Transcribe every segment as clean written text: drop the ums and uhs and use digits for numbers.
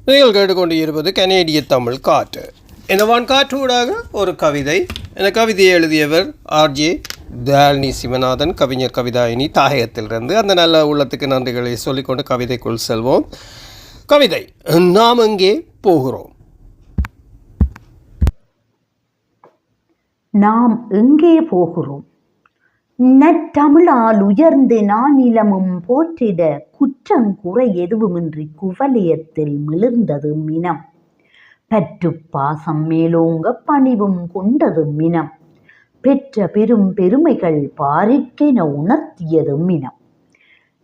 நீங்கள் கேட்டுக்கொண்டு இருப்பது கனேடிய தமிழ் காற்று. இந்த வான்காற்றூடாக ஒரு கவிதை. இந்த கவிதையை எழுதியவர் ஆர்ஜே தயாழினி சிவநாதன், கவிஞர் கவிதாயினி தாயகத்திலிருந்து. அந்த நல்ல உள்ளத்துக்கு நன்றிகளை சொல்லிக்கொண்டு கவிதைக்குள் செல்வோம். கவிதை: நாம் எங்கே போகிறோம்? நாம் எங்கே போகிறோம்? நற்றமிழால் உயர்ந்து நானிலமும் போற்றிட குற்றங்குறை எதுவுமின்றி குவலயத்தில் மிளிர்ந்தது மினம். பற்று பாசம் மேலோங்க பணிவும் கொண்டது மினம். பெற்ற பெரும் பெருமைகள் பாரிற்கென உணர்த்தியது மினம்.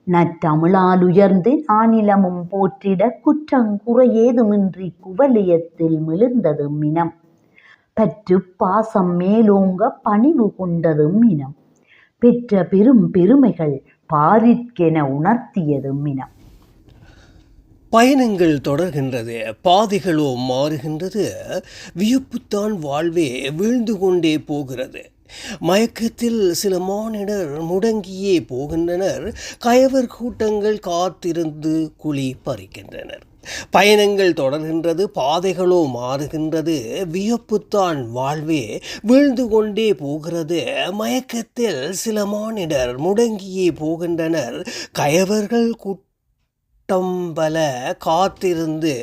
நற்றமிழால் உயர்ந்து நானிலமும் போற்றிட குற்றங்குறை ஏதுமின்றி குவலயத்தில் மிளிர்ந்தது மினம். பற்று பாசம் மேலோங்க பணிவு கொண்டது மினம். பெற்ற பெரும் பெருமைகள் பாரிற்கென உணர்த்தியது மினம். பயணங்கள் தொடர்கின்றது, பாதைகளோ மாறுகின்றது. வியப்புத்தான் வாழ்வே வீழ்ந்து கொண்டே போகிறது. மயக்கத்தில் சில மானிடர் முடங்கியே போகின்றனர். கயவர் கூட்டங்கள் காத்திருந்து குழி பறிக்கின்றனர். பயணங்கள் தொடர்கின்றது, பாதைகளோ மாறுகின்றது. வியப்புத்தான் வாழ்வே வீழ்ந்து கொண்டே போகிறது. மயக்கத்தில் சில மானிடர் முடங்கியே போகின்றனர். கயவர்கள் கூட்டம் பல காத்திருந்து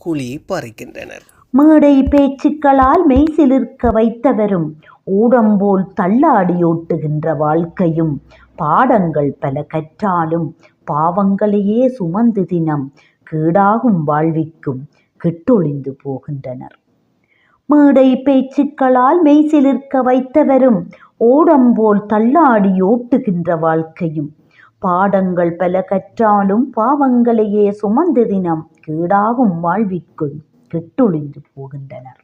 குழி பறிக்கின்றனர். மேடை பேச்சுக்களால் மெய்சிலிர்க்க வைத்தவரும் ஊடம்போல் தள்ளாடியோட்டுகின்ற வாழ்க்கையும் பாடங்கள் பல கற்றாலும் பாவங்களையே சுமந்து தினம் கீடாகும் வாழ்விக்கும் கெட்டொழிந்து போகின்றனர். மேடை பேச்சுக்களால் மெய்சிலிர்க்க வைத்தவரும் ஓடம்போல் தள்ளாடி ஓட்டுகின்ற வாழ்க்கையும் பாடங்கள் பல கற்றாலும் பாவங்களையே சுமந்து தினம் கீடாகும் வாழ்விற்குள் கெட்டொழிந்து போகின்றனர்.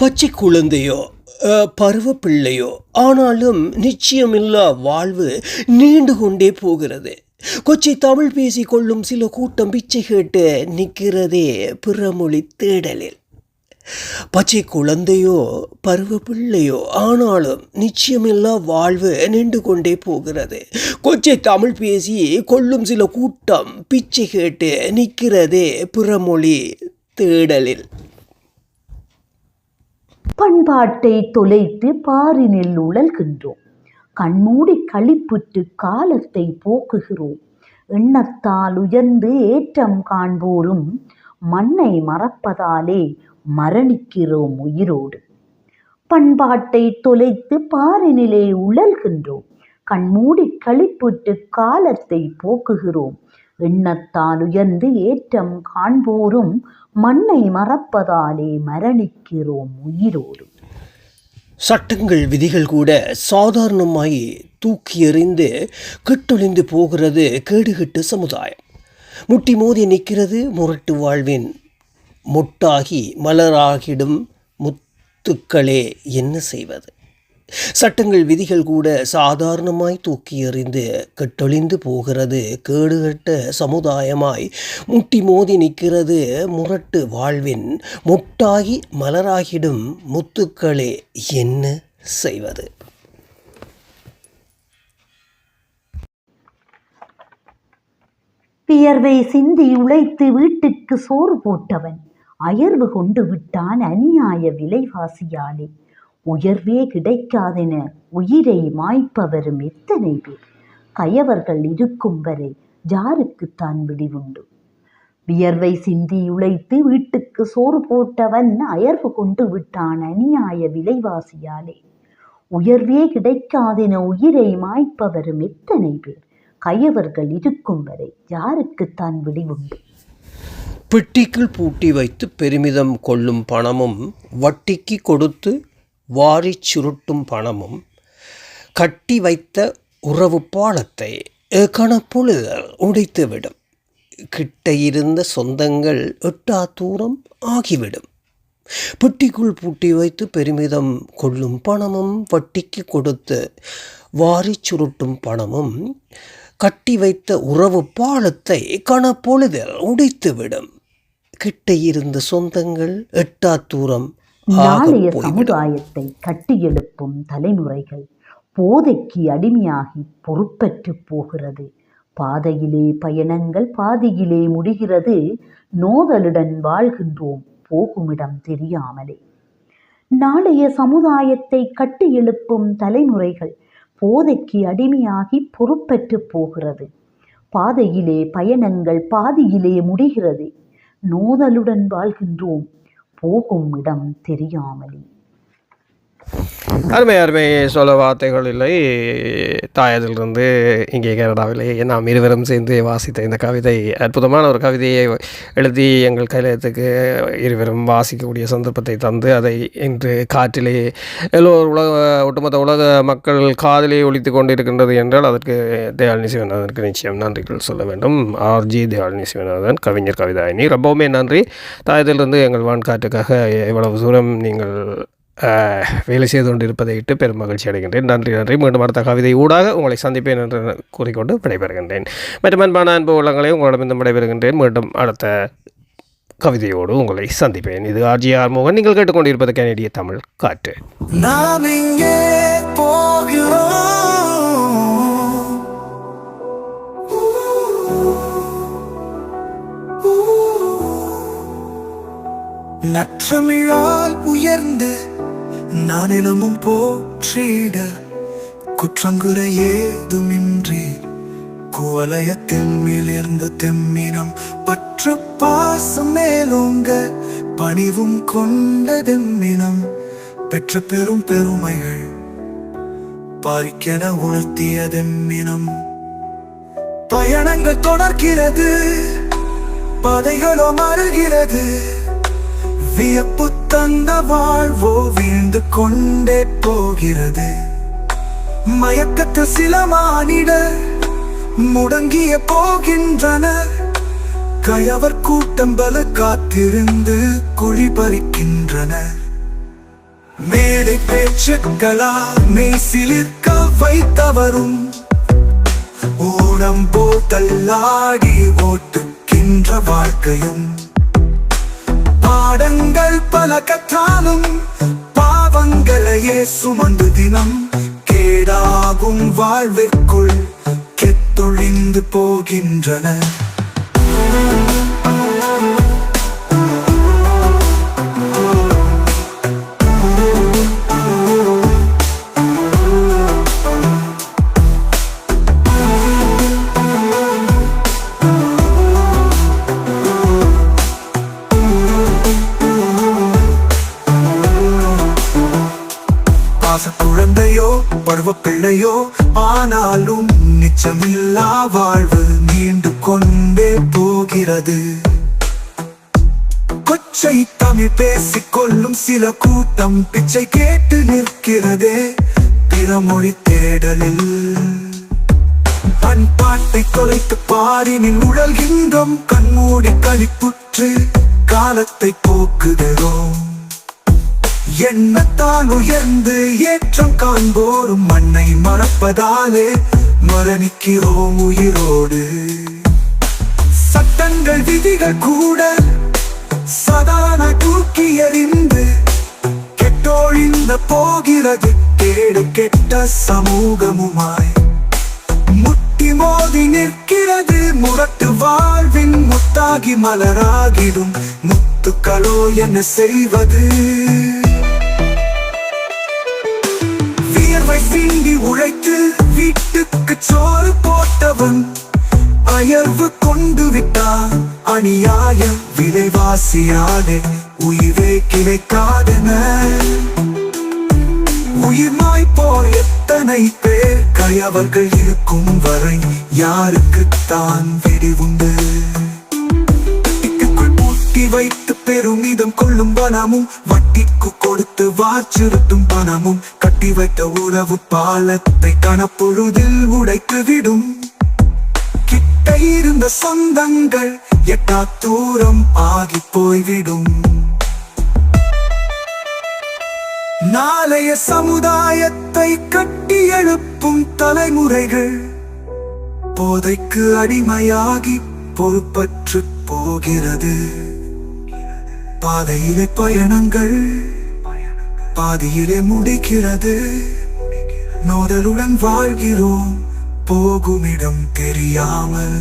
பச்சை குழந்தையோ பருவ பிள்ளையோ ஆனாலும் நிச்சயமில்லா வாழ்வு நீண்டு கொண்டே போகிறது. கொச்சை தமிழ் பேசி கொள்ளும் சில கூட்டம் பிச்சை கேட்டு நிற்கிறதே பிறமொழி தேடலில். பச்சை குழந்தையோ பருவ பிள்ளையோ ஆனாலும் நிச்சயமில்லா வாழ்வு நின்று கொண்டே போகிறது. கொச்சை தமிழ் பேசி கொள்ளும் சில கூட்டம் பிச்சை கேட்டு நிற்கிறதே பிறமொழி தேடலில். பண்பாட்டை தொலைத்து பாரினில் உழல்கின்றோம். கண்மூடி களிப்புற்று காலத்தை போக்குகிறோம். எண்ணத்தால் உயர்ந்து ஏற்றம் காண்போரும் மண்ணை மறப்பதாலே மரணிக்கிறோம் உயிரோடு. பண்பாட்டை தொலைத்து பாரினிலே உழல்கின்றோம். கண்மூடி களிப்புற்று காலத்தை போக்குகிறோம். எண்ணத்தால் உயர்ந்து ஏற்றம் காண்போரும் மண்ணை மறப்பதாலே மரணிக்கிறோம் உயிரோடு. சட்டங்கள் விதிகள் கூட சாதாரணமாய் தூக்கி எறிந்து கெட்டொழிந்து போகிறது கேடுகெட்டு சமுதாயம். முட்டி மோதி நிற்கிறது முரட்டு வாழ்வின் மொட்டாகி மலராகிடும் முத்துக்களே என்ன செய்வது? சட்டங்கள் விதிகள் கூட சாதாரணமாய் தூக்கி எறிந்து கெட்டொழிந்து போகிறது கேடுகட்ட சமுதாயமாய் முட்டி மோதி நிற்கிறது முரட்டு வாழ்வின் மொட்டாகி மலராகிடும் முத்துக்களே என்ன செய்வது? வியர்வை சிந்தி உழைத்து வீட்டுக்கு சோறு போட்டவன் அயர்வு கொண்டு விட்டான் அநியாய விலைவாசியாலே. உயர்வே கிடைக்காதென உயிரை மாய்ப்பவரும் எத்தனை பேர்? கயவர்கள் இருக்கும் வரை யாருக்குத்தான் விடிவுண்டு? வியர்வை சிந்தி உழைத்து வீட்டுக்கு சோறு போட்டவன் அயர்வு கொண்டு விட்டான் அநியாய விலைவாசியாலே. உயர்வே கிடைக்காதென உயிரை மாய்ப்பவரும் எத்தனை பேர்? கயவர்கள் இருக்கும் வரை யாருக்குத்தான் விடிவுண்டு? பெட்டிக்குள் பூட்டி வைத்து பெருமிதம் கொள்ளும் பணமும் வட்டிக்கு கொடுத்து வாரி சுருட்டும் பணமும் கட்டி வைத்த உறவு பாலத்தை கணப்பொழுதல் உடைத்துவிடும். கிட்ட இருந்த சொந்தங்கள் எட்டா தூரம் ஆகிவிடும். பெட்டிக்குள் பூட்டி வைத்து பெருமிதம் கொள்ளும் பணமும் வட்டிக்கு கொடுத்து வாரி சுருட்டும் பணமும் கட்டி வைத்த உறவு பாலத்தை கணப்பொழுதல் உடைத்துவிடும். கிட்ட இருந்த சொந்தங்கள் எட்டா தூரம். நாளைய சமுதாயத்தை கட்டியெழுப்பும் தலைமுறைகள் போதைக்கு அடிமையாகி பொறுப்பற்று போகிறது. பாதையிலே பயணங்கள் பாதியிலே முடிகிறது, நோதலுடன் வாழ்கின்றோம் போகுமிடம் தெரியாமலே. நாளைய சமுதாயத்தை கட்டி எழுப்பும் தலைமுறைகள் போதைக்கு அடிமையாகி பொறுப்பற்று போகிறது. பாதையிலே பயணங்கள் பாதியிலே முடிகிறது, நோதலுடன் வாழ்கின்றோம் போகும் இடம் தெரியாமலே. அருமை அருமை சொல்ல வார்த்தைகள் இல்லை. தாயதிலிருந்து இங்கே கனடாவிலே நாம் இருவரும் சேர்ந்து வாசித்த இந்த கவிதை அற்புதமான ஒரு கவிதையை எழுதி எங்கள் கையெழுத்துக்கு இருவரும் வாசிக்கக்கூடிய சந்தர்ப்பத்தை தந்து அதை இன்று காற்றிலே எல்லோரும் ஒட்டுமொத்த உலக மக்கள் காதிலே ஒலித்து கொண்டிருக்கின்றது என்றால் அதற்கு தயாழினி சிவநாதனுக்கு நிச்சயம் நன்றிகள் சொல்ல வேண்டும். ஆர்ஜி தயாழினி சிவநாதன், கவிஞர் கவிதாயினி, ரொம்பவுமே நன்றி. தாயத்திலிருந்து எங்கள் வான்காற்றுக்காக இவ்வளவு தூரம் நீங்கள் வேலை செய்து கொண்டிருப்பதை இட்டு பெரும் மகிழ்ச்சி அடைகின்றேன். நன்றி நன்றி. மீண்டும் அடுத்த கவிதை ஊடாக உங்களை சந்திப்பேன் என்று கூறிக்கொண்டு விடைபெறுகின்றேன். மற்றும் அன்பான அன்பு உள்ளங்களை உங்களிடமிருந்து விடைபெறுகின்றேன். மீண்டும் அடுத்த கவிதையோடு உங்களை சந்திப்பேன். இது ஆர்ஜி ஆர்மோகன். நீங்கள் கேட்டுக்கொண்டிருப்பது கனேடிய தமிழ் காற்று. நாம் இங்கே போகிறோம், நற்றமிழால் உயர்ந்து நானிலமும் போற்றிட, குற்றங்குறை ஏதுமின்றி குவலயத்தின் மேலிருந்த தெம்மினம் பற்று பாசம் மேலோங்க பணிவும் கொண்டதெம்மினம் பெற்ற பெரும் பெருமைகள் பாரிக்கென உணர்த்தியதெம்மினம். பயணங்கள் தொடர்கிறது, பாதைகளோ மறுகிறது, வியப்பு தந்த வாழ்வோ வீழ்ந்து கொண்டே போகிறது. மயக்கத்தில் சில மானிடர் முடங்கிய போகின்றனர், கயவர் கூட்டம் பல காத்திருந்து குழி பறிக்கின்றனர். மேடை பேச்சுக்களா மெய் சிலிர்க்க வைத்தவரும் ஊனம் போத்தல்லாடி ஓட்டுக்கின்ற வாழ்க்கையும், பாடங்கள் பல கற்றாலும் பாவங்களையே சுமந்து தினம் கேடாகும் வாழ்விற்குள் கெத்தொழிந்து போகின்றன. குழந்தையோ பருவ பிள்ளையோ ஆனாலும் நிச்சமில்லா வாழ்வு நீண்டு கொண்டே போகிறது. கொச்சை தமிழ் பேசிக் கொள்ளும் சில கூட்டம் பிச்சை கேட்டு நிற்கிறதே பிறமொழி தேடலில். பண்பாட்டை தொலைத்து பாரினில் உழல்கின்றோம், கண்மூடி கழிப்புற்று காலத்தை போக்குகிறோம். எண்ணத்தான் உயர்ந்து ஏற்றம் காண்போரும் மண்ணை மறப்பதாலே மரணிக்கிறோம் உயிரோடு. சட்டங்கள் விதிகள் கூட சதான தூக்கி எறிந்து கெட்டோழிந்த போகிறது கேடு கெட்ட சமூகமுமாய். முட்டி மோதி நிற்கிறது முரட்டு வாழ்வின் முத்தாகி மலராகிடும் முத்துக்களோ என்ன செய்வது. சிந்தி உழைத்து வீட்டுக்கு சோறு போட்டவன் அயர்வு கொண்டு விட்டான். அநியாய விலைவாசியானே உயிரே கிடைக்காதன. உயிர்மாய் போர் எத்தனை பேர் கயவர்கள் இருக்கும் வரை யாருக்குத்தான் வெடிவுண்டு. வைத்து பெருமிதம் கொள்ளும் பணமும் வட்டிக்கு கொடுத்து வாச்சிருத்தும் பணமும் கட்டி வைத்த உறவு பாலத்தை கணப்பொழுதில் உடைத்து விடும். கிட்ட இருந்த சொந்தங்கள் எட்டா தூரம் ஆகி போய்விடும். நாளைய சமுதாயத்தை கட்டி எழுப்பும் தலைமுறைகள் போதைக்கு அடிமையாகி பொறுப்பற்று போகிறது. பாதையிலே பயணங்கள் பாதியிலே முடிக்கிறது, நோதலுடன் வாழ்கிறோம் போகுமிடம் தெரியாமல்